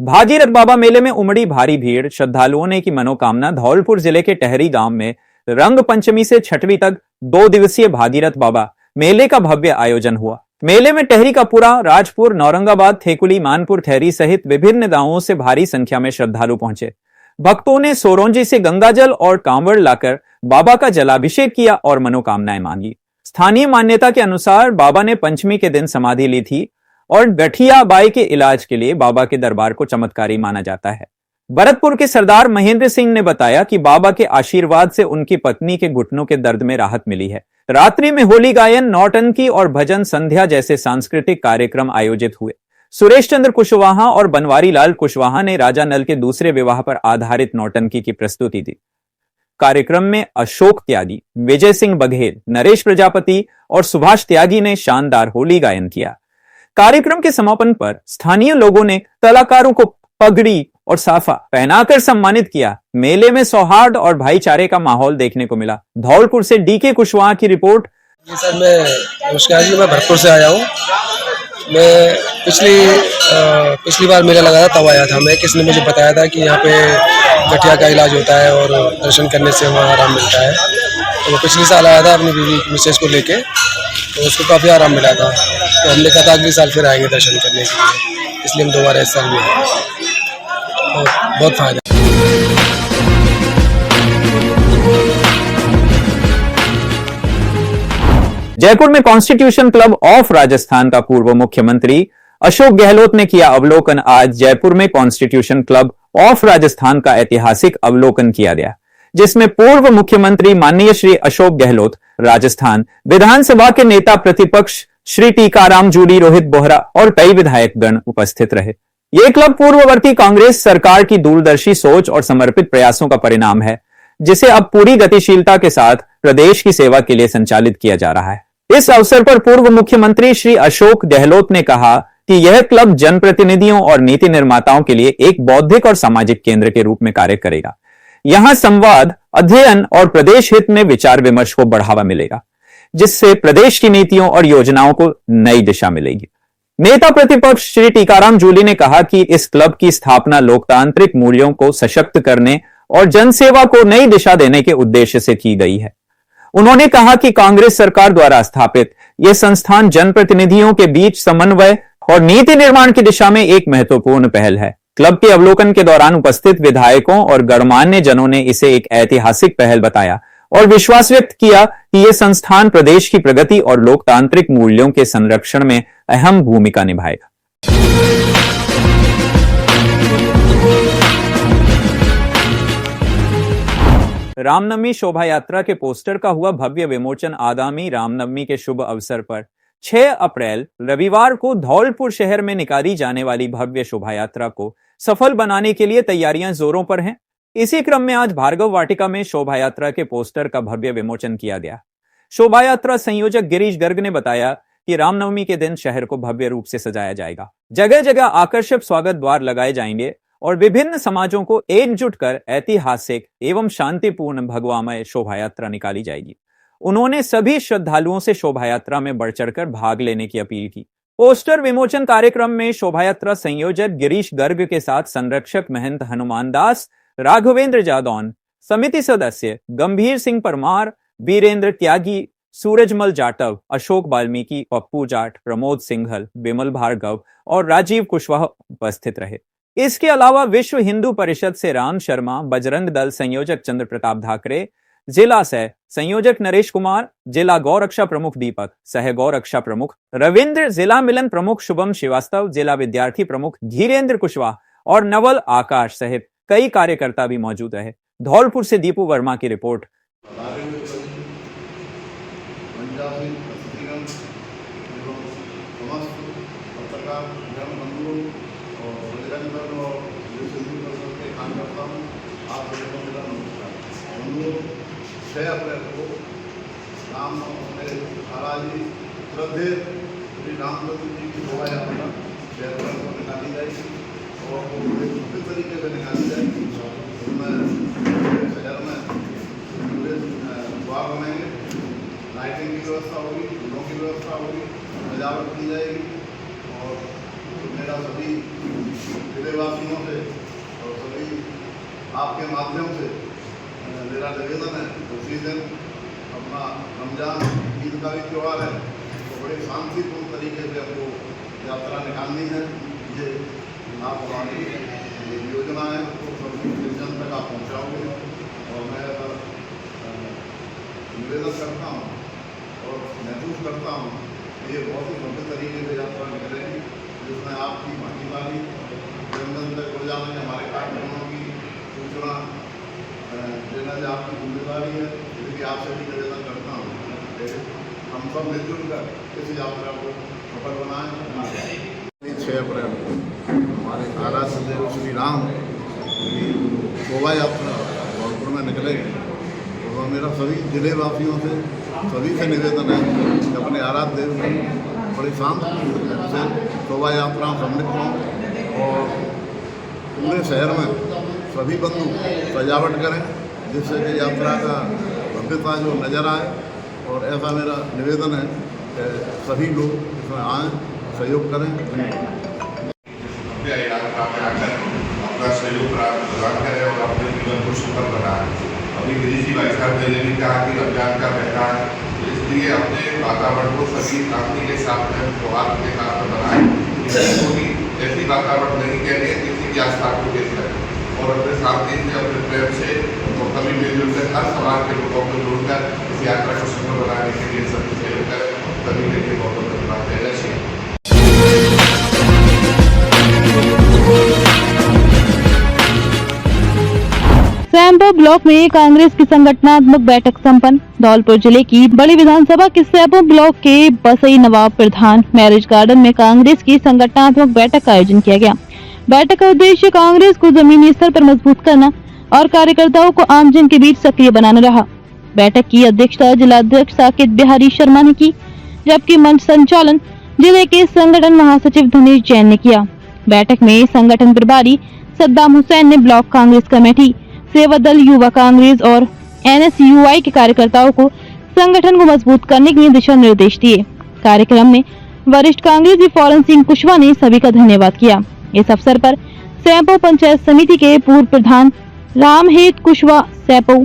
भागीरथ बाबा मेले में उमड़ी भारी भीड़। श्रद्धालुओं ने की मनोकामना। धौलपुर जिले के टहरी गांव में रंग पंचमी से छठवीं तक 2 दिवसीय भागीरथ बाबा मेले का भव्य आयोजन हुआ। मेले में टहरी का पुरा, राजपुर, नौरंगाबाद, थेकुली, मानपुर, थेरी सहित विभिन्न गांवों से भारी संख्या में श्रद्धालु पहुंचे। भक्तों ने सोरोंजी से गंगाजल और कांवड़ लाकर बाबा का जलाभिषेक किया और मनोकामनाएं मांगी। स्थानीय मान्यता के अनुसार बाबा ने पंचमी के दिन समाधि ली थी और गठिया बाई के इलाज के लिए बाबा के दरबार को चमत्कारी माना जाता है। भरतपुर के सरदार महेंद्र सिंह ने बताया कि बाबा के आशीर्वाद से उनकी पत्नी के घुटनों के दर्द में राहत मिली है। रात्रि में होली गायन, नौटंकी और भजन संध्या जैसे सांस्कृतिक कार्यक्रम आयोजित हुए। सुरेश चंद्र कुशवाहा और बनवारी लाल कुशवाहा ने राजा नल के दूसरे विवाह पर आधारित नौटंकी की प्रस्तुति दी। कार्यक्रम में अशोक त्यागी, विजय सिंह बघेल, नरेश प्रजापति और सुभाष त्यागी ने शानदार होली गायन किया। कार्यक्रम के समापन पर स्थानीय लोगों ने कलाकारों को पगड़ी और साफा पहनाकर सम्मानित किया। मेले में सौहार्द और भाईचारे का माहौल देखने को मिला। धौलपुर से डीके कुशवाहा की रिपोर्ट। जी सर, मैं नमस्कार जी, मैं भरतपुर से आया हूँ। मैं पिछली बार मेला लगा था तब आया था। मैं किसी ने मुझे बताया था कि यहाँ पे गठिया का इलाज होता है और दर्शन करने से वहाँ आराम मिलता है। तो मैं पिछले साल आया था अपनी बीवी मिसेज को लेके, तो उसको काफ़ी आराम मिला था। तो हमने कहा था अगले साल फिर आएंगे दर्शन करने के लिए, इसलिए हम दोबारा इस साल भी आए। तो बहुत फायदा। जयपुर में कॉन्स्टिट्यूशन क्लब ऑफ राजस्थान का पूर्व मुख्यमंत्री अशोक गहलोत ने किया अवलोकन। आज जयपुर में कॉन्स्टिट्यूशन क्लब ऑफ राजस्थान का ऐतिहासिक अवलोकन किया गया, जिसमें पूर्व मुख्यमंत्री माननीय श्री अशोक गहलोत, राजस्थान विधानसभा के नेता प्रतिपक्ष श्री टीकाराम जूली, रोहित बोहरा और कई विधायक गण उपस्थित रहे। यह क्लब पूर्ववर्ती कांग्रेस सरकार की दूरदर्शी सोच और समर्पित प्रयासों का परिणाम है, जिसे अब पूरी गतिशीलता के साथ प्रदेश की सेवा के लिए संचालित किया जा रहा है। इस अवसर पर पूर्व मुख्यमंत्री श्री अशोक गहलोत ने कहा कि यह क्लब जनप्रतिनिधियों और नीति निर्माताओं के लिए एक बौद्धिक और सामाजिक केंद्र के रूप में कार्य करेगा। यहां संवाद, अध्ययन और प्रदेश हित में विचार विमर्श को बढ़ावा मिलेगा, जिससे प्रदेश की नीतियों और योजनाओं को नई दिशा मिलेगी। नेता प्रतिपक्ष श्री टीकाराम जूली ने कहा कि इस क्लब की स्थापना लोकतांत्रिक मूल्यों को सशक्त करने और जनसेवा को नई दिशा देने के उद्देश्य से की गई है। उन्होंने कहा कि कांग्रेस सरकार द्वारा स्थापित यह संस्थान जनप्रतिनिधियों के बीच समन्वय और नीति निर्माण की दिशा में एक महत्वपूर्ण पहल है। क्लब के अवलोकन के दौरान उपस्थित विधायकों और गणमान्य जनों ने इसे एक ऐतिहासिक पहल बताया और विश्वास व्यक्त किया कि यह संस्थान प्रदेश की प्रगति और लोकतांत्रिक मूल्यों के संरक्षण में अहम भूमिका निभाएगा। रामनवमी शोभा यात्रा के पोस्टर का हुआ भव्य विमोचन। आगामी रामनवमी के शुभ अवसर पर 6 अप्रैल रविवार को धौलपुर शहर में निकाली जाने वाली भव्य शोभा यात्रा को सफल बनाने के लिए तैयारियां जोरों पर हैं। इसी क्रम में आज भार्गव वाटिका में शोभा यात्रा के पोस्टर का भव्य विमोचन किया गया। शोभा यात्रा संयोजक गिरीश गर्ग ने बताया कि रामनवमी के दिन शहर को भव्य रूप से सजाया जाएगा। जगह जगह आकर्षक स्वागत द्वार लगाए जाएंगे और विभिन्न समाजों को एकजुट कर ऐतिहासिक एवं शांतिपूर्ण भगवामय शोभा यात्रा निकाली जाएगी। उन्होंने सभी श्रद्धालुओं से शोभा यात्रा में बढ़ चढ़कर भाग लेने की अपील की। पोस्टर विमोचन कार्यक्रम में शोभा यात्रा संयोजक गिरीश गर्ग के साथ संरक्षक महंत हनुमान दास, राघवेंद्र जादौन, समिति सदस्य गंभीर सिंह परमार, वीरेंद्र त्यागी, सूरजमल जाटव, अशोक वाल्मीकि, पप्पू जाट, प्रमोद सिंघल, विमल भार्गव और राजीव कुशवाहा उपस्थित रहे। इसके अलावा विश्व हिंदू परिषद से राम शर्मा, बजरंग दल संयोजक चंद्र प्रताप धाकरे, जिला सह संयोजक नरेश कुमार, जिला गौरक्षा प्रमुख दीपक, सह गौरक्षा प्रमुख रविंद्र, जिला मिलन प्रमुख शुभम श्रीवास्तव, जिला विद्यार्थी प्रमुख धीरेन्द्र कुशवाहा और नवल आकाश सहित कई कार्यकर्ता भी मौजूद रहे। धौलपुर से दीपू वर्मा की रिपोर्ट। छः अप्रैल को राम महाराजी श्रद्धे श्री रामचंद्र जी की शोभा यात्रा जयपुर में निकाली जाएगी और वो पूरे तरीके से निकाली जाएगी। उसमें शहर में पूरे द्वार बनेंगे, लाइटिंग की व्यवस्था होगी, फूलों की व्यवस्था होगी, सजावट की जाएगी और मेरा सभी जिलेवासियों से और सभी आपके माध्यम से मेरा निवेदन है, उसी दिन अपना रमजान ईद का भी त्यौहार है, तो बड़े शांतिपूर्ण तरीके से हमको यात्रा निकालनी है। ये आप हमारी ये योजना है, उसको सभी जन तक आप पहुँचाओगे और मैं निवेदन करता हूँ और महसूस करता हूँ कि ये बहुत ही भव्य तरीके से यात्रा निकलेगी, जिसमें आपकी भागीदारी जन तक हो जाना है। हमारे कार्यक्रमों की सूचना देना जो आपकी जिम्मेदारी है, इसलिए आपसे भी निवेदन करता हूँ कि हम सब मिलजुल कर इस यात्रा को सफल बनाएं। 6 अप्रैल हमारे आराध्य देव श्री राम की शोभा यात्रा धौलपुर में निकलेगी, तो मेरा सभी जिलेवासियों से सभी से निवेदन है कि अपने आराध्य देव की बड़ी शांत से शोभा यात्रा सम्मिलित हों और पूरे शहर में सभी बंधु सजावट करें, जिससे कि यात्रा का भव्यता जो नज़र आए। और ऐसा मेरा निवेदन है कि सभी लोग इसमें आएँ, सहयोग करें। अपने यात्रा में आकर अपना सहयोग प्रदान करें और अपने जीवन को सुखद बनाएं। अभी गिरीश जी भाई साहब ने भी कहा कि रमजान का महीना है, तो इसलिए अपने वातावरण को सभी शांति के साथ में त्योहार के साथ में बनाएं। किसी को भी ऐसी वातावरण नहीं कह रहे किसी की आस्था को देख करें और अपने शांति से अपने प्रेम से और सभी मिलजुल कर हर समाज के लोगों को जोड़कर इस यात्रा को सफल बनाने के लिए सभी सहयोग करें। सभी के लिए बहुत बहुत धन्यवाद। जय श्री राम। सैंपो ब्लॉक में कांग्रेस की संगठनात्मक बैठक संपन्न। धौलपुर जिले की बड़ी विधानसभा के सैंपो ब्लॉक के बसई नवाब प्रधान मैरिज गार्डन में कांग्रेस की संगठनात्मक बैठक का आयोजन किया गया। बैठक का उद्देश्य कांग्रेस को जमीनी स्तर पर मजबूत करना और कार्यकर्ताओं को आमजन के बीच सक्रिय बनाना रहा। बैठक की अध्यक्षता जिलाध्यक्ष साकेत बिहारी शर्मा ने की, जबकि मंच संचालन जिले के संगठन महासचिव धनेश जैन ने किया। बैठक में संगठन प्रभारी सद्दाम हुसैन ने ब्लॉक कांग्रेस कमेटी, सेवा दल, युवा कांग्रेस और NSUI के कार्यकर्ताओं को संगठन को मजबूत करने के लिए दिशा निर्देश दिए। कार्यक्रम में वरिष्ठ कांग्रेसी फौरन सिंह कुशवाहा ने सभी का धन्यवाद किया। इस अवसर पर सैंपो पंचायत समिति के पूर्व प्रधान रामहेत कुशवाहा, सैंपो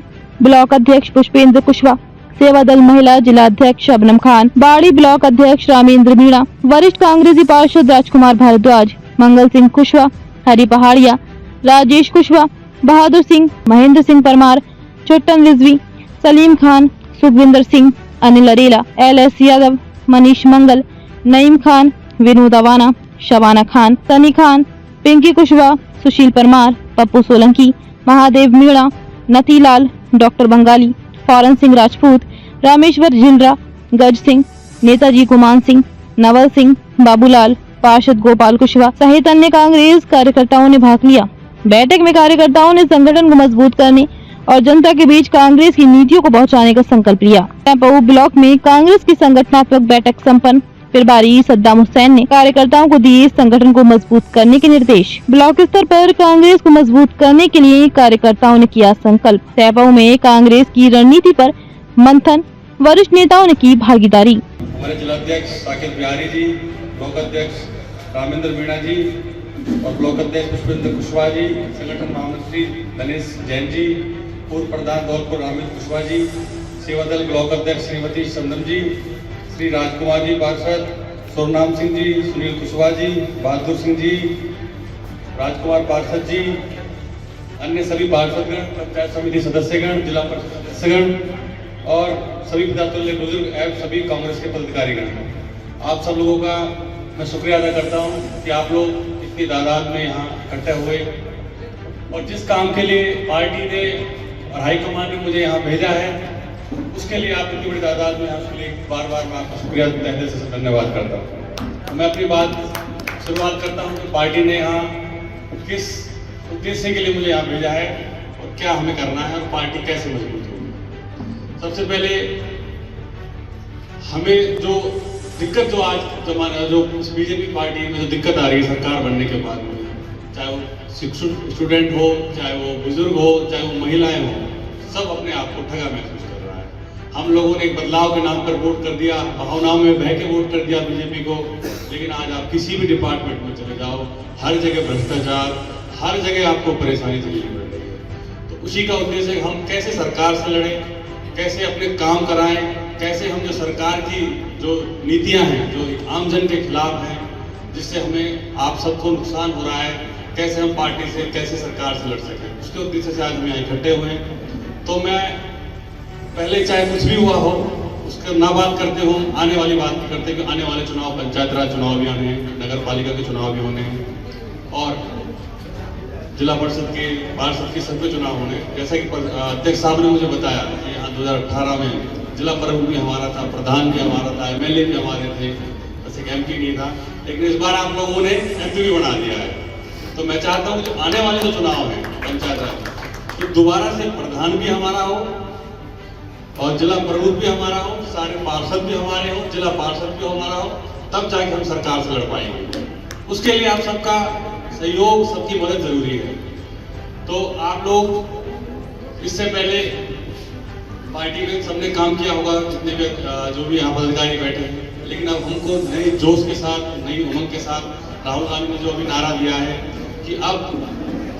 ब्लॉक अध्यक्ष पुष्पेंद्र कुशवाहा, सेवा दल महिला जिलाध्यक्ष शबनम खान, बाड़ी ब्लॉक अध्यक्ष रामेंद्र मीणा, वरिष्ठ कांग्रेसी पार्षद राजकुमार भारद्वाज, मंगल सिंह कुशवाहा, हरि पहाड़िया, राजेश कुशवाहा, बहादुर सिंह, महेंद्र सिंह परमार, चुट्टन रिजवी, सलीम खान, सुखविंदर सिंह, अनिल अरेला, LS यादव, मनीष मंगल, नईम खान, विनोद अवाना, शबाना खान, सनी खान, पिंकी कुशवाहा, सुशील परमार, पप्पू सोलंकी, महादेव मीणा, नतीलाल, डॉक्टर बंगाली, फौरन सिंह राजपूत, रामेश्वर जिंद्रा, गज सिंह, नेताजी गुमान सिंह, नवल सिंह, बाबूलाल, पार्षद गोपाल कुशवाहा सहित अन्य कांग्रेस कार्यकर्ताओं ने भाग लिया। बैठक में कार्यकर्ताओं ने संगठन को मजबूत करने और जनता के बीच कांग्रेस की नीतियों को पहुंचाने का संकल्प लिया। सैंपो ब्लॉक में कांग्रेस की संगठनात्मक बैठक संपन्न। प्रभारी सद्दाम हुसैन ने कार्यकर्ताओं को दिए संगठन को मजबूत करने के निर्देश। ब्लॉक स्तर पर कांग्रेस को मजबूत करने के लिए कार्यकर्ताओं ने किया संकल्प। सैंपो में कांग्रेस की रणनीति पर मंथन, वरिष्ठ नेताओं ने की भागीदारी। हमारे जिलाध्यक्ष साकेत बिहारी जी, ब्लॉक अध्यक्ष रामेंद्र मीणा जी और ब्लॉक अध्यक्ष पुष्पेंद्र कुशवाहा जी, संगठन महामंत्री धनेश जैन जी, पूर्व प्रधान धौलपुर रामेश कुशवाहा जी, सेवा दल ब्लॉक अध्यक्ष श्रीमती शबनम जी, श्री राजकुमार जी पार्षद, सुरनाम सिंह जी, सुनील कुशवाहा जी, बहादुर सिंह जी, राजकुमार पार्षद जी, अन्य सभी पार्षदगण, पंचायत समिति सदस्यगण, जिला परिषद सदस्यगण और सभी पदाधिकारी बुजुर्ग एवं सभी कांग्रेस के पदाधिकारीगण, आप सब लोगों का मैं शुक्रिया अदा करता हूं कि आप लोग इतनी तादाद में यहाँ इकट्ठे हुए और जिस काम के लिए पार्टी ने और हाईकमान ने मुझे यहाँ भेजा है उसके लिए आप इतनी बड़ी तादाद में यहाँ उसके लिए बार बार मैं आपका शुक्रिया तहे दिल से धन्यवाद करता हूँ। मैं अपनी बात शुरुआत करता हूँ कि पार्टी ने यहाँ किस उद्देश्य के लिए मुझे यहाँ भेजा है और क्या हमें करना है और पार्टी कैसे मजबूत होगी। सबसे पहले हमें जो दिक्कत जो आज जमाना जो बीजेपी पार्टी में जो दिक्कत आ रही है सरकार बनने के बाद में, चाहे वो स्टूडेंट हो, चाहे वो बुजुर्ग हो, चाहे वो महिलाएं हो, सब अपने आप को ठगा महसूस कर रहा है। हम लोगों ने एक बदलाव के नाम पर वोट कर दिया, भावनाओं में बह के वोट कर दिया बीजेपी को। लेकिन आज आप किसी भी डिपार्टमेंट में चले जाओ, हर जगह भ्रष्टाचार, हर जगह आपको परेशानी झेलनी पड़ रही है। तो उसी का उद्देश्य है हम कैसे सरकार से लड़ें, कैसे अपने काम कराएं, कैसे हम जो सरकार की जो नीतियां हैं जो आमजन के खिलाफ हैं, जिससे हमें आप सबको नुकसान हो रहा है, कैसे हम पार्टी से, कैसे सरकार से लड़ सकें, उसके उद्देश्य से आज हम यहाँ इकट्ठे हुए हैं। तो मैं पहले चाहे कुछ भी हुआ हो उसका ना बात करते हो, आने वाली बात भी करते हैं कि आने वाले चुनाव, पंचायत राज चुनाव भी आने हैं, नगर पालिका के चुनाव भी होने हैं और जिला परिषद के, पार्षद के सभी चुनाव होने। जैसा कि अध्यक्ष साहब ने मुझे बताया कि यहाँ 2018 में जिला प्रमुख भी हमारा था, प्रधान भी हमारा था, MLA भी हमारे थे, वैसे MP नहीं था, लेकिन इस बार आप लोगों ने MP भी बना दिया है। तो मैं चाहता हूँ कि आने वाले जो चुनाव हैं पंचायत राज, तो दोबारा से प्रधान भी हमारा हो और जिला प्रमुख भी हमारा हो, सारे पार्षद भी हमारे हो, जिला पार्षद भी हमारा हो, तब जाके हम सरकार से लड़ पाएंगे। उसके लिए आप सबका सहयोग, सबकी मदद जरूरी है। तो आप लोग इससे पहले पार्टी में सबने काम किया होगा, जितने भी जो भी यहाँ पदाधिकारी बैठे हैं, लेकिन अब हमको नए जोश के साथ, नई उमंग के साथ राहुल गांधी ने जो अभी नारा दिया है कि अब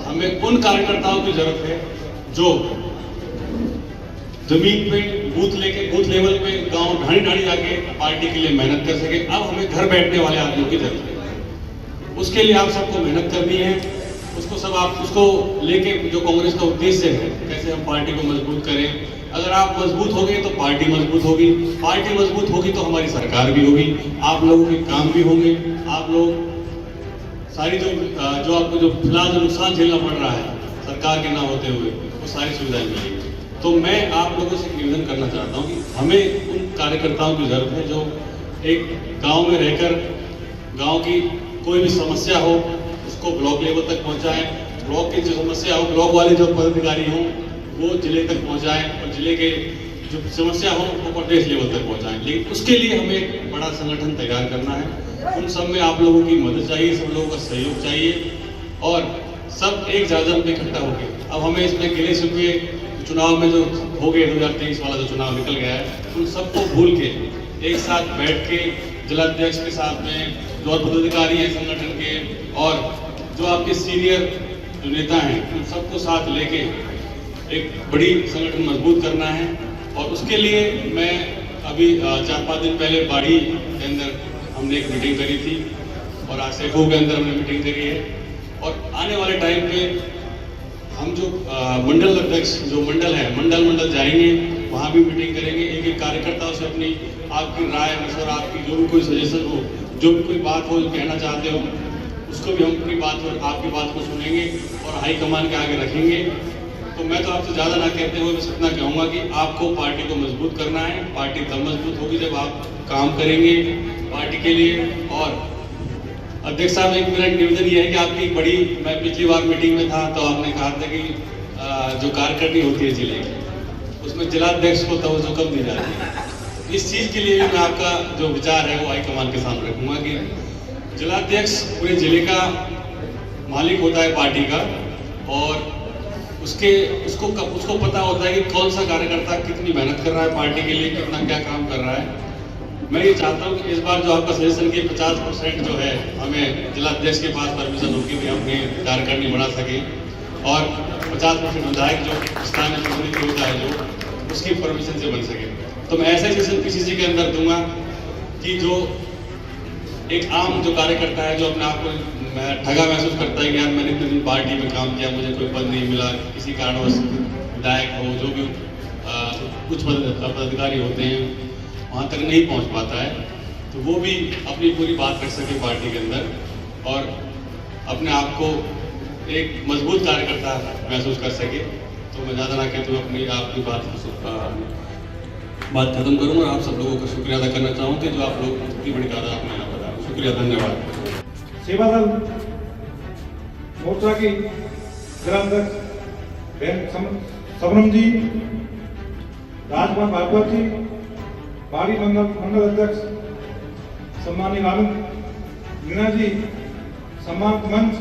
हमें उन कार्यकर्ताओं की जरूरत है जो जमीन पे बूथ लेवल पे गांव ढाणी ढाणी जाके पार्टी के लिए मेहनत कर सके। अब हमें घर बैठने वाले आदमियों की जरूरत है। उसके लिए आप सबको मेहनत करनी है। उसको लेके जो कांग्रेस का उद्देश्य है, कैसे हम पार्टी को मजबूत करें। अगर आप मजबूत होंगे तो पार्टी मजबूत होगी, पार्टी मजबूत होगी तो हमारी सरकार भी होगी, आप लोगों के काम भी होंगे, आप लोग सारी जो आपको जो फिलहाल जो नुकसान झेलना पड़ रहा है सरकार के ना होते हुए, वो सारी सुविधाएं मिलेंगी। तो मैं आप लोगों से निवेदन करना चाहता हूँ कि हमें उन कार्यकर्ताओं की जरूरत है जो एक गांव में रहकर गांव की कोई भी समस्या हो उसको ब्लॉक लेवल तक पहुंचाएं, ब्लॉक की जो समस्या हो ब्लॉक वाले जो पदाधिकारी हों वो जिले तक पहुंचाएं और जिले के जो समस्या हो वो प्रदेश लेवल तक पहुंचाएं। लेकिन उसके लिए हमें एक बड़ा संगठन तैयार करना है। उन सब में आप लोगों की मदद चाहिए, सब लोगों का सहयोग चाहिए और सब एक जगह पे इकट्ठा हो गए। अब हमें इसमें गिले शिकवे चुनाव में जो हो गए 2023 वाला जो चुनाव निकल गया है, उन सबको भूल के एक साथ बैठ के जिलाध्यक्ष के साथ में जो और पदाधिकारी हैं संगठन के और जो आपके सीनियर जो नेता हैं, उन सबको साथ लेके एक बड़ी संगठन मजबूत करना है। और उसके लिए मैं अभी 4-5 दिन पहले बाड़ी के अंदर हमने एक मीटिंग करी थी और आज सेखो के अंदर हमने मीटिंग करी है। और आने वाले टाइम पे हम जो मंडल अध्यक्ष जो मंडल है, मंडल जाएंगे, वहाँ भी मीटिंग करेंगे। एक एक कार्यकर्ताओं से अपनी आपकी राय मशवरा, आपकी जो भी कोई सजेशन हो, जो भी कोई बात हो, कहना चाहते हो, उसको भी हम अपनी बात और आपकी बात को सुनेंगे और हाईकमान के आगे रखेंगे। तो मैं तो आपसे ज़्यादा ना कहते हुए बस इतना कहूँगा कि आपको पार्टी को मजबूत करना है। पार्टी तब मजबूत होगी जब आप काम करेंगे पार्टी के लिए। और अध्यक्ष साहब, एक मेरा निवेदन ये है कि आपकी बड़ी, मैं पिछली बार मीटिंग में था तो आपने कहा था कि जो कार्यकारिणी होती है जिले की, उसमें जिलाध्यक्ष को तवज्जो कम दी जाती है। इस चीज़ के लिए भी मैं आपका जो विचार है वो हाईकमान के सामने रखूँगा कि जिलाध्यक्ष पूरे जिले का मालिक होता है पार्टी का और उसको पता होता है कि कौन सा कार्यकर्ता कितनी मेहनत कर रहा है पार्टी के लिए, कितना क्या काम कर रहा है। मैं ये चाहता हूँ कि इस बार जो आपका सजेशन की 50% जो है हमें जिलाध्यक्ष के पास परमिशन होगी भी अपनी कार्यकारिणी बना सके और 50% विधायक जो स्थानीय प्रतिनिधि होता है जो उसकी परमिशन से बन सके। तो मैं ऐसा सजेशन PCC के अंदर दूंगा कि जो एक आम जो कार्यकर्ता है जो अपने आप को ठगा महसूस करता है कि यार मैंने इतने दिन पार्टी में काम किया, मुझे कोई पद नहीं मिला, किसी कारणवश विधायक हो, जो भी कुछ पदाधिकारी होते हैं वहाँ तक नहीं पहुँच पाता है, तो वो भी अपनी पूरी बात रख सके पार्टी के अंदर और अपने आप को एक मजबूत कार्यकर्ता महसूस कर सके। तो मैं ज़्यादा ना कहते हुए अपनी आपकी बात खत्म करूँ और आप सब लोगों का शुक्रिया अदा करना चाहूँ कि जो आप लोग इतनी बड़ी तादाद आपने यहाँ बताया। शुक्रिया, धन्यवाद। सेवा दल मोर्चा की जिलाध्यक्ष सबरम जी, राजकुमार भागवत जी, बाड़ी मंडल अध्यक्ष सम्मानित आनंद मीणा जी, सम्मान मंच,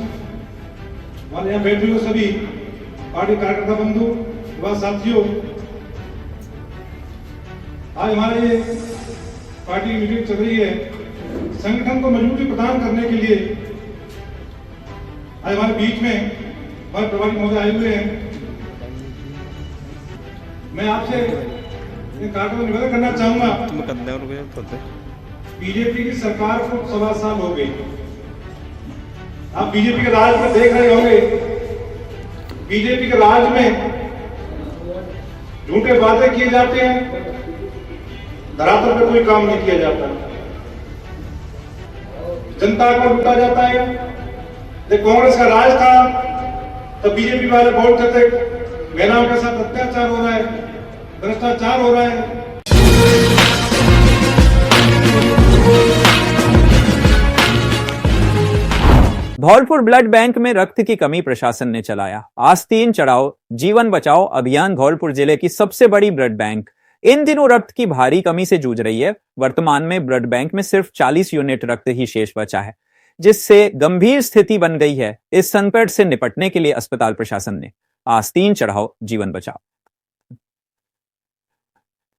हमारे यहाँ बैठे हुए सभी पार्टी कार्यकर्ता बंधु व साथियों, आज हमारे ये पार्टी की मीटिंग चल रही है, संगठन को मजबूती प्रदान करने के लिए आज हमारे बीच में हमारे प्रभारी महोदय आए हुए हैं। मैं आपसे एक कार्यक्रम निवेदन करना चाहूंगा। बीजेपी की सरकार को 1.25 साल हो गई। आप बीजेपी के राज में देख रहे होंगे, बीजेपी के राज में झूठे वादे किए जाते हैं, धरातल पे कोई काम नहीं किया जाता, जनता को लूटा जाता है। जब कांग्रेस का राज था तब बीजेपी वाले बोलते थे महिलाओं के साथ अत्याचार हो रहा है, भ्रष्टाचार हो रहा है। धौलपुर ब्लड बैंक में रक्त की कमी प्रशासन ने चलाया। आस्तीन चढ़ाओ जीवन बचाओ अभियान धौलपुर जिले की सबसे बड़ी ब्लड बैंक इन दिनों रक्त की भारी कमी से जूझ रही है। वर्तमान में ब्लड बैंक में सिर्फ 40 यूनिट रक्त ही शेष बचा है, जिससे गंभीर स्थिति बन गई है। इस संकट से निपटने के लिए अस्पताल प्रशासन ने आस्तीन चढ़ाओ जीवन बचाओ,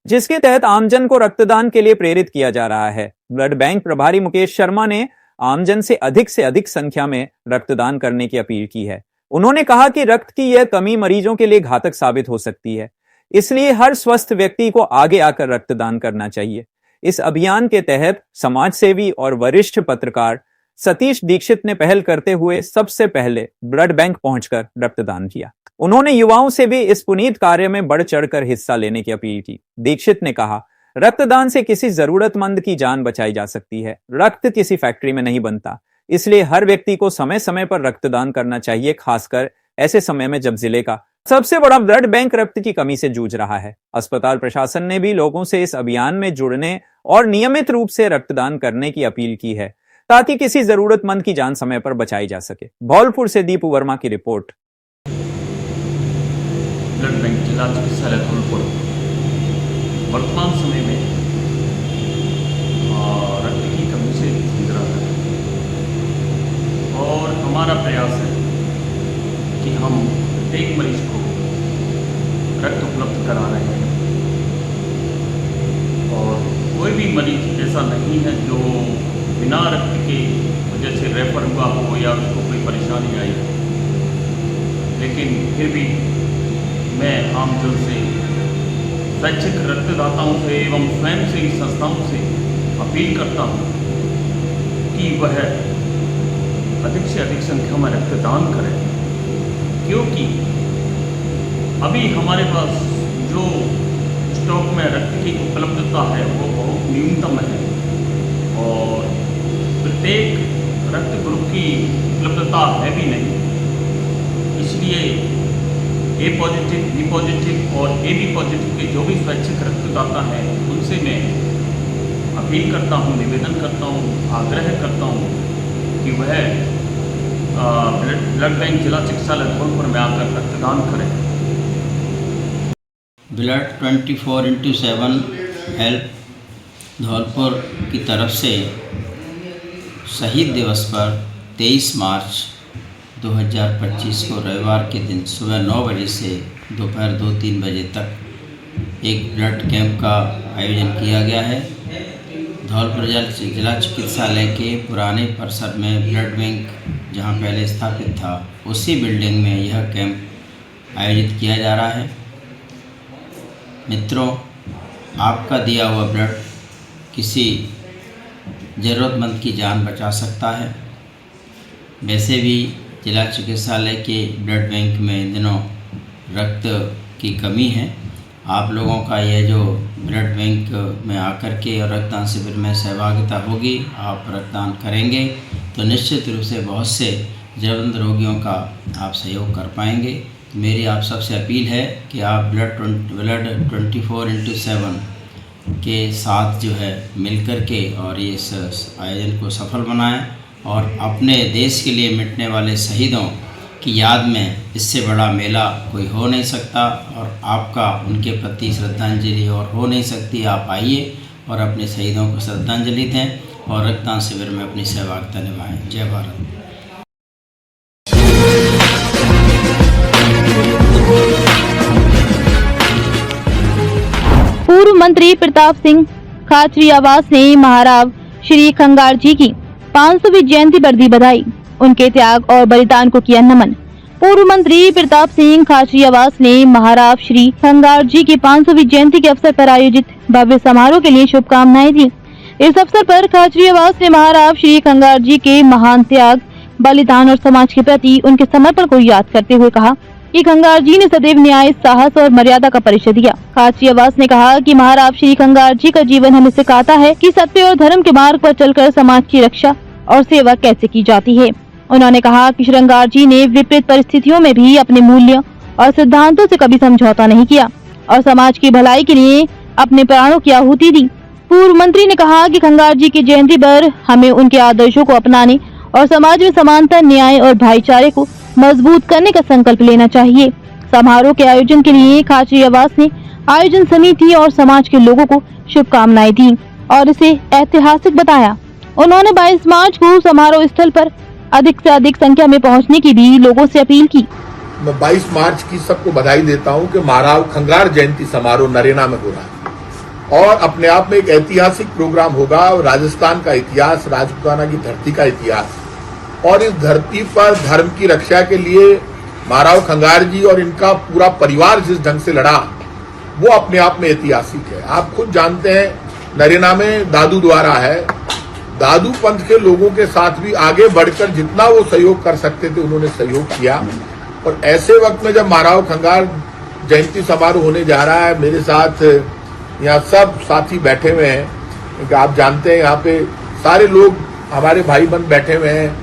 जिसके तहत आमजन को रक्तदान के लिए प्रेरित किया जा रहा है। ब्लड बैंक प्रभारी मुकेश शर्मा ने आमजन से अधिक संख्या में रक्तदान करने की अपील की है। उन्होंने कहा कि रक्त की यह कमी मरीजों के लिए घातक साबित हो सकती है, इसलिए हर स्वस्थ व्यक्ति को आगे आकर रक्तदान करना चाहिए। इस अभियान के तहत समाजसेवी और वरिष्ठ पत्रकार सतीश दीक्षित ने पहल करते हुए सबसे पहले ब्लड बैंक पहुंचकर रक्तदान किया। उन्होंने युवाओं से भी इस पुनीत कार्य में बढ़ चढ़कर हिस्सा लेने की अपील की। दीक्षित ने कहा, रक्तदान से किसी जरूरतमंद की जान बचाई जा सकती है। रक्त किसी फैक्ट्री में नहीं बनता, इसलिए हर व्यक्ति को समय समय पर रक्तदान करना चाहिए, खासकर ऐसे समय में जब जिले का सबसे बड़ा ब्लड बैंक रक्त की कमी से जूझ रहा है। अस्पताल प्रशासन ने भी लोगों से इस अभियान में जुड़ने और नियमित रूप से रक्तदान करने की अपील की है, ताकि किसी जरूरतमंद की जान समय पर बचाई जा सके। धौलपुर से दीपू वर्मा की रिपोर्ट। ब्लड बैंक जिला चिकित्सालय धौलपुर वर्तमान समय में रक्त की कमी से जूझ रहा है और हमारा प्रयास है कि हम प्रत्येक मरीज को रक्त उपलब्ध करा रहे हैं और कोई भी मरीज ऐसा नहीं है जो बिना रक्त के वजह से रेफर हुआ हो या उसको कोई परेशानी आई, लेकिन फिर भी मैं आमजन से, स्वैच्छिक रक्तदाताओं से एवं स्वयंसेवी संस्थाओं से अपील करता हूँ कि वह अधिक से अधिक संख्या में रक्तदान करें, क्योंकि अभी हमारे पास जो स्टॉक में रक्त की उपलब्धता है वो बहुत न्यूनतम है और प्रत्येक रक्त ग्रुप की उपलब्धता है भी नहीं। इसलिए ए पॉजिटिव, बी पॉजिटिव और ए बी पॉजिटिव के जो भी स्वैच्छिक रक्तदाता हैं उनसे मैं अपील करता हूँ, निवेदन करता हूँ, आग्रह करता हूँ कि वह ब्लड बैंक जिला चिकित्सालय धौलपुर में आकर रक्तदान करें। ब्लड 24x7 हेल्प धौलपुर की तरफ से शहीद दिवस पर 23 मार्च 2025 को रविवार के दिन सुबह 9 बजे से दोपहर 2-3 बजे तक एक ब्लड कैंप का आयोजन किया गया है। धौलपुर जिला चिकित्सालय के पुराने परिसर में ब्लड बैंक जहां पहले स्थापित था, उसी बिल्डिंग में यह कैंप आयोजित किया जा रहा है। मित्रों, आपका दिया हुआ ब्लड किसी ज़रूरतमंद की जान बचा सकता है। वैसे भी जिला चिकित्सालय के ब्लड बैंक में इन दिनों रक्त की कमी है। आप लोगों का यह जो ब्लड बैंक में आकर के और रक्तदान शिविर में सहभागिता होगी, आप रक्तदान करेंगे तो निश्चित रूप से बहुत से ज़रूरतमंद रोगियों का आप सहयोग कर पाएंगे। तो मेरी आप सबसे अपील है कि आप ब्लड 24x7 के साथ जो है मिलकर के और ये इस आयोजन को सफल बनाएं और अपने देश के लिए मिटने वाले शहीदों की याद में इससे बड़ा मेला कोई हो नहीं सकता और आपका उनके प्रति श्रद्धांजलि और हो नहीं सकती। आप आइए और अपने शहीदों को श्रद्धांजलि दें और रक्तदान शिविर में अपनी सहभागिता निभाएं। जय भारत। पूर्व मंत्री प्रताप सिंह खाचरियावास ने महाराव श्री खंगार जी की 500वीं जयंती पर दी बधाई, उनके त्याग और बलिदान को किया नमन। पूर्व मंत्री प्रताप सिंह खाचरियावास ने महाराव श्री खंगार जी की 500वीं जयंती के अवसर पर आयोजित भव्य समारोह के लिए शुभकामनाएं दी। इस अवसर पर खाचरियावास ने महाराव श्री खंगार जी के महान त्याग, बलिदान और समाज के प्रति उनके समर्पण को याद करते हुए कहा कि खंगार जी ने सदैव न्याय, साहस और मर्यादा का परिचय दिया। खाचरियावास ने कहा कि महाराव श्री खंगार जी का जीवन हमें सिखाता है कि सत्य और धर्म के मार्ग पर चलकर समाज की रक्षा और सेवा कैसे की जाती है। उन्होंने कहा कि खंगार जी ने विपरीत परिस्थितियों में भी अपने मूल्यों और सिद्धांतों से कभी समझौता नहीं किया और समाज की भलाई के लिए अपने प्राणों की आहुति दी। पूर्व मंत्री ने कहा कि खंगार जी की जयंती पर हमें उनके आदर्शों को अपनाने और समाज में समानता, न्याय और भाईचारे को मजबूत करने का संकल्प लेना चाहिए। समारोह के आयोजन के लिए खाचरियावास ने आयोजन समिति और समाज के लोगों को शुभकामनाएं दी और इसे ऐतिहासिक बताया। उन्होंने 22 मार्च को समारोह स्थल पर अधिक से अधिक संख्या में पहुंचने की भी लोगों से अपील की। मैं 22 मार्च की सबको बधाई देता हूं कि महाराव खंगार जयंती समारोह नरेना में हो रहा है और अपने आप में एक ऐतिहासिक प्रोग्राम होगा। और राजस्थान का इतिहास, राजपूताना की धरती का इतिहास और इस धरती पर धर्म की रक्षा के लिए महाराव खंगार जी और इनका पूरा परिवार जिस ढंग से लड़ा वो अपने आप में ऐतिहासिक है। आप खुद जानते हैं नरेना में दादू द्वारा है, दादू पंथ के लोगों के साथ भी आगे बढ़कर जितना वो सहयोग कर सकते थे उन्होंने सहयोग किया। और ऐसे वक्त में जब महाराव खंगार जयंती समारोह होने जा रहा है, मेरे साथ यहाँ सब साथी बैठे हुए हैं, आप जानते हैं यहाँ पे सारे लोग हमारे भाई बंद बैठे हुए हैं।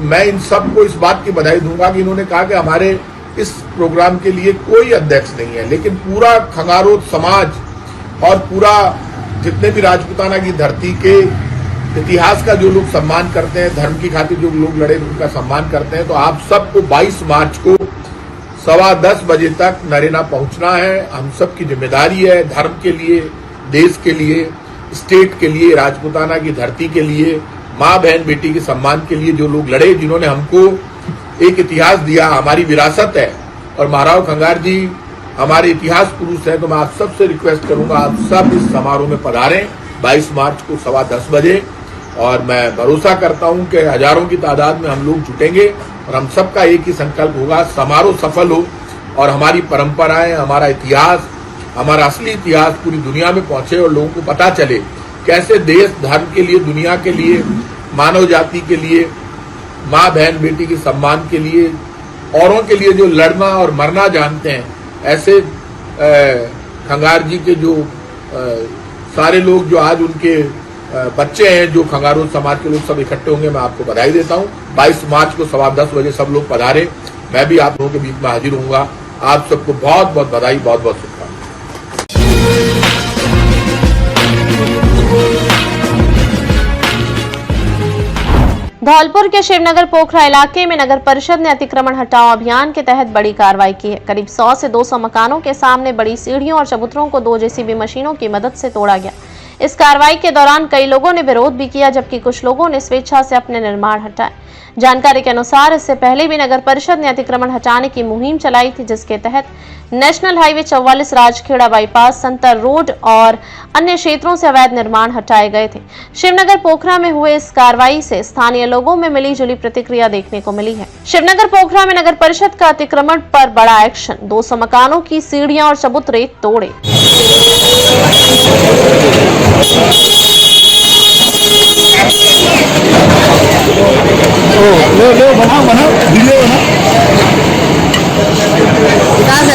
मैं इन सबको इस बात की बधाई दूंगा कि इन्होंने कहा कि हमारे इस प्रोग्राम के लिए कोई अध्यक्ष नहीं है, लेकिन पूरा खंगारों समाज और पूरा जितने भी राजपूताना की धरती के इतिहास का जो लोग सम्मान करते हैं, धर्म की खातिर जो लोग लड़े उनका सम्मान करते हैं। तो आप सबको 22 मार्च को 10:15 बजे तक नरेना पहुंचना है। हम सब की जिम्मेदारी है, धर्म के लिए, देश के लिए, स्टेट के लिए, राजपूताना की धरती के लिए, माँ बहन बेटी के सम्मान के लिए जो लोग लड़े, जिन्होंने हमको एक इतिहास दिया, हमारी विरासत है। और महाराव खंगार जी हमारे इतिहास पुरुष हैं। तो मैं आप सबसे रिक्वेस्ट करूंगा आप सब इस समारोह में पधारें 22 मार्च को 10:15 बजे। और मैं भरोसा करता हूं कि हजारों की तादाद में हम लोग जुटेंगे और हम सबका एक ही संकल्प होगा, समारोह सफल हो और हमारी परंपराएं, हमारा इतिहास, हमारा असली इतिहास पूरी दुनिया में पहुंचे और लोगों को पता चले कैसे देश धर्म के लिए, दुनिया के लिए, मानव जाति के लिए, माँ बहन बेटी के सम्मान के लिए, औरों के लिए जो लड़ना और मरना जानते हैं, ऐसे खंगार जी के जो सारे लोग जो आज उनके बच्चे हैं, जो खंगारों समाज के लोग सब इकट्ठे होंगे, मैं आपको बधाई देता हूं। 22 मार्च को 10:15 बजे सब लोग पधारे। मैं भी आप लोगों के बीच में हाजिर होऊंगा। आप सबको बहुत बहुत बधाई, बहुत बहुत शुभकामनाएं। धौलपुर के शिवनगर पोखरा इलाके में नगर परिषद ने अतिक्रमण हटाओ अभियान के तहत बड़ी कार्रवाई की है। करीब 100 से 200 मकानों के सामने बड़ी सीढ़ियों और चबूतरों को 2 जेसीबी मशीनों की मदद से तोड़ा गया। इस कार्रवाई के दौरान कई लोगों ने विरोध भी किया, जबकि कुछ लोगों ने स्वेच्छा से अपने निर्माण हटाए। जानकारी के अनुसार इससे पहले भी नगर परिषद ने अतिक्रमण हटाने की मुहिम चलाई थी, जिसके तहत नेशनल हाईवे 44, राजखेड़ा बाईपास, संतर रोड और अन्य क्षेत्रों से अवैध निर्माण हटाए गए थे। शिवनगर पोखरा में हुए इस कार्रवाई से स्थानीय लोगों में मिली जुली प्रतिक्रिया देखने को मिली है। शिवनगर पोखरा में नगर परिषद का अतिक्रमण पर बड़ा एक्शन, 200 मकानों की सीढ़ियां और चबूतरे तोड़े। बनाओ वीडियो विकास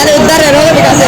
है उधर है विकास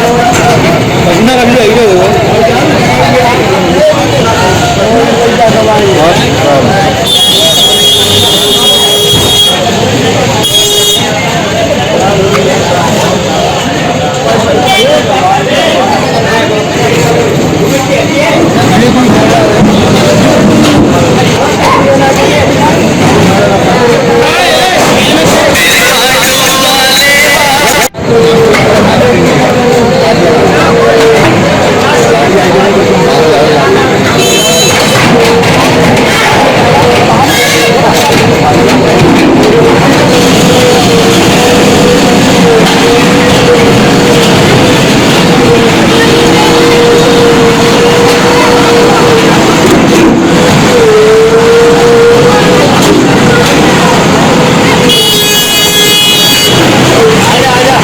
आजा आजा